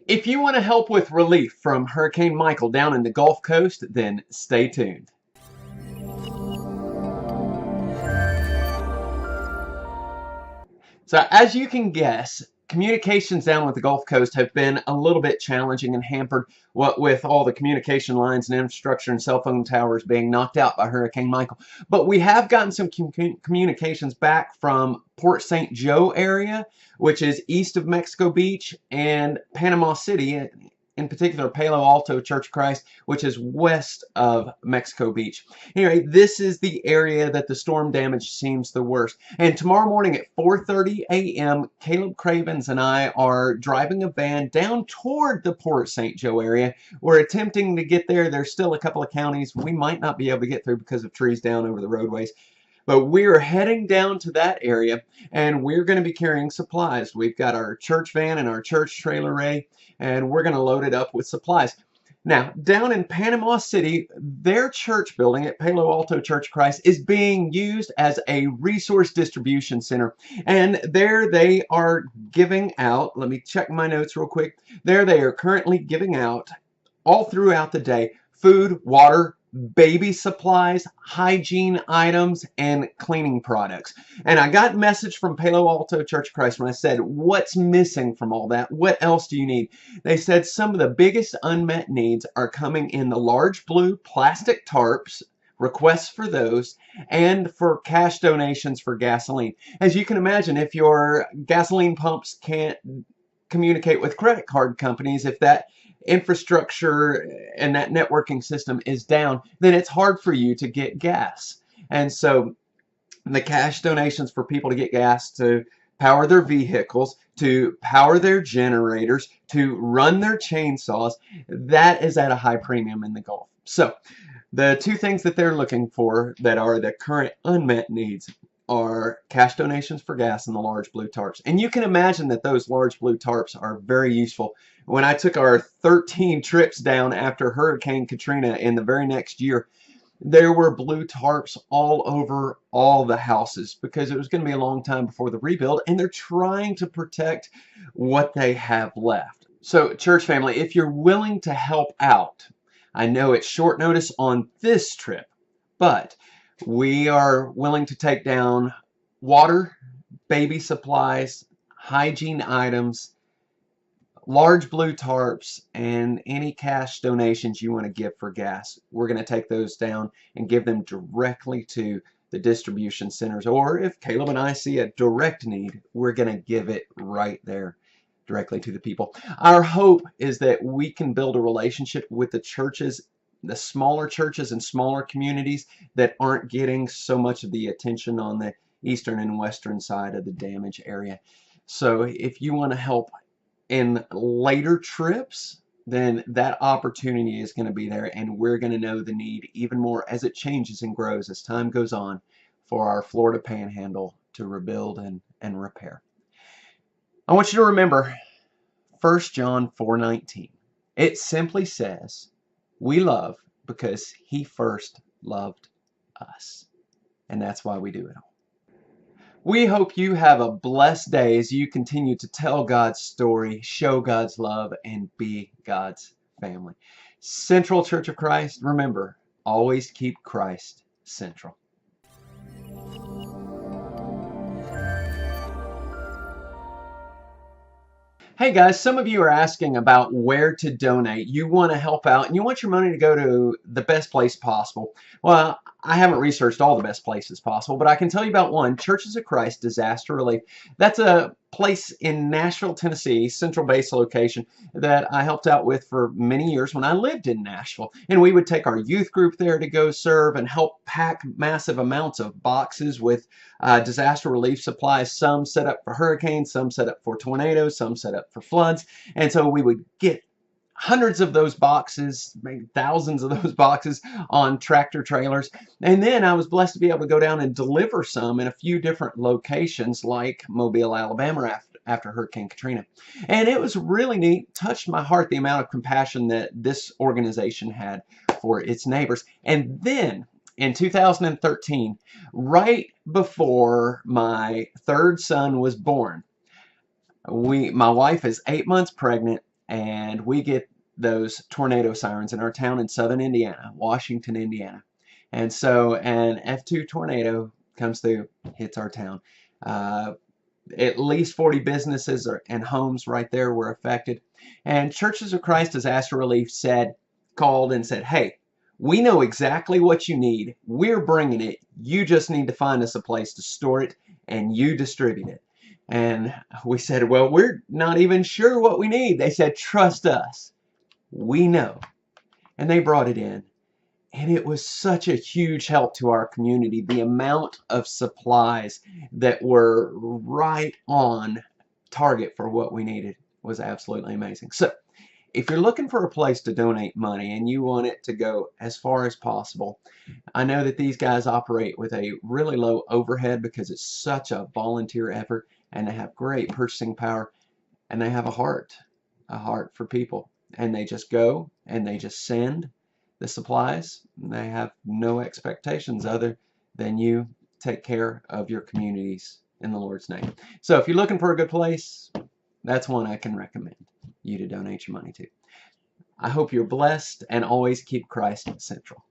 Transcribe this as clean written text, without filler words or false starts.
If you want to help with relief from Hurricane Michael down in the Gulf Coast, then stay tuned. So as you can guess, communications down with the Gulf Coast have been a little bit challenging and hampered what with all the communication lines and infrastructure and cell phone towers being knocked out by Hurricane Michael. But we have gotten some communications back from Port St. Joe area, which is east of Mexico Beach, and Panama City, in particular Palo Alto Church of Christ, which is west of Mexico Beach. Anyway, this is the area that the storm damage seems the worst. And tomorrow morning at 4:30 a.m., Caleb Cravens and I are driving a van down toward the Port St. Joe area. We're attempting to get there. There's still a couple of counties we might not be able to get through because of trees down over the roadways. But we're heading down to that area, and we're going to be carrying supplies. We've got our church van and our church trailer ready, and we're going to load it up with supplies. Now, down in Panama City, their church building at Palo Alto Church of Christ is being used as a resource distribution center. And there they are giving out, let me check my notes real quick. There they are currently giving out all throughout the day food, water, baby supplies, hygiene items, and cleaning products. And I got a message from Palo Alto Church of Christ when I said, what's missing from all that? What else do you need? They said some of the biggest unmet needs are coming in the large blue plastic tarps, requests for those, and for cash donations for gasoline. As you can imagine, if your gasoline pumps can't communicate with credit card companies, if that infrastructure and that networking system is down, then it's hard for you to get gas. And so the cash donations for people to get gas to power their vehicles, to power their generators, to run their chainsaws, that is at a high premium in the Gulf. So the two things that they're looking for that are the current unmet needs are cash donations for gas and the large blue tarps. And you can imagine that those large blue tarps are very useful. When I took our 13 trips down after Hurricane Katrina in the very next year, there were blue tarps all over all the houses because it was going to be a long time before the rebuild, and they're trying to protect what they have left. So, church family, if you're willing to help out, I know it's short notice on this trip, but we are willing to take down water, baby supplies, hygiene items, large blue tarps, and any cash donations you want to give for gas. We're going to take those down and give them directly to the distribution centers. Or if Caleb and I see a direct need, we're going to give it right there directly to the people. Our hope is that we can build a relationship with the churches, the smaller churches and smaller communities that aren't getting so much of the attention on the eastern and western side of the damage area. So if you want to help in later trips, then that opportunity is going to be there, and we're going to know the need even more as it changes and grows as time goes on for our Florida Panhandle to rebuild and repair. I want you to remember 1 John 4:19. It simply says, we love because he first loved us. And that's why we do it all. We hope you have a blessed day as you continue to tell God's story, show God's love, and be God's family. Central Church of Christ, remember, always keep Christ central. Hey guys, some of you are asking about where to donate. You want to help out and you want your money to go to the best place possible. Well, I haven't researched all the best places possible, but I can tell you about one, Churches of Christ Disaster Relief. That's a place in Nashville, Tennessee, central base location that I helped out with for many years when I lived in Nashville. And we would take our youth group there to go serve and help pack massive amounts of boxes with disaster relief supplies, some set up for hurricanes, some set up for tornadoes, some set up for floods. And so we would get hundreds of those boxes, maybe thousands of those boxes on tractor trailers. And then I was blessed to be able to go down and deliver some in a few different locations like Mobile, Alabama after Hurricane Katrina. And it was really neat, touched my heart the amount of compassion that this organization had for its neighbors. And then in 2013, right before my third son was born, my wife is 8 months pregnant, and we get those tornado sirens in our town in southern Indiana, Washington, Indiana. And so an F2 tornado comes through, hits our town. At least 40 businesses and homes right there were affected. And Churches of Christ Disaster Relief called and said, hey, we know exactly what you need. We're bringing it. You just need to find us a place to store it, and you distribute it. And we said, well, we're not even sure what we need. They said, trust us. We know. And they brought it in. And it was such a huge help to our community. The amount of supplies that were right on target for what we needed was absolutely amazing. So if you're looking for a place to donate money and you want it to go as far as possible, I know that these guys operate with a really low overhead because it's such a volunteer effort, and they have great purchasing power, and they have a heart for people. And they just go and they just send the supplies. They have no expectations other than you take care of your communities in the Lord's name. So if you're looking for a good place, that's one I can recommend you to donate your money to. I hope you're blessed, and always keep Christ central.